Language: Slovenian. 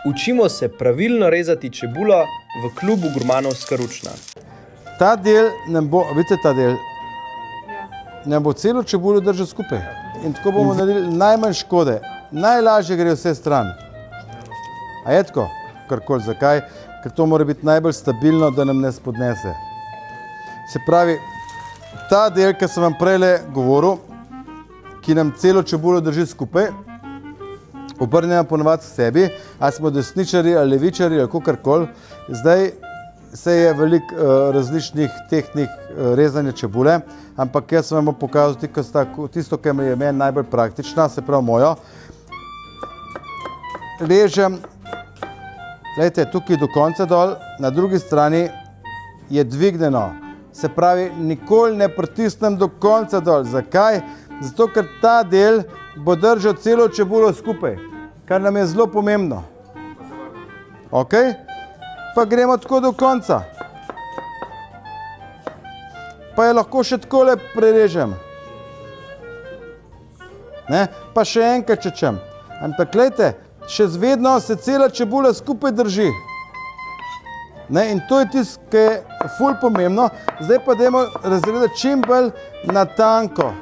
Učimo se pravilno rezati čebulo v klubu Gurmanovska ručna. Ta del nam bo, vidite ta del, nam bo celo čebulo držal skupaj. In tako bomo naredili najmanj škode. Najlažje gre vse stran. A je tako? Karkoli, zakaj? Ker to mora biti najbolj stabilno, da nam ne spodnese. Se pravi, ta del, ki sem vam prejle govoril, ki nam celo čebulo drži skupaj, obrnemo ponovadi k sebi, ali smo desničari ali levičari ali kakorkoli. Zdaj se je veliko različnih tehnik rezanja čebule, ampak jaz sem vam pokazal tisto, kar je meni najbolj praktična, se pravi mojo. Režem, gledajte, tukaj do konca dol, na drugi strani je dvignjeno. Se pravi, nikoli ne pritisnem do konca dol. Zakaj? Zato, ker ta del bo držal celo čebulo skupaj, kar nam je zelo pomembno. Ok? Pa gremo tako do konca. Pa je lahko še takole prerežem. Ne? Pa še enkrat čečem. Ampak gledajte, še vedno se cela čebula skupaj drži. Ne? In to je tisto, ki je ful pomembno. Zdaj pa dajmo razrediti čim bolj na tanko.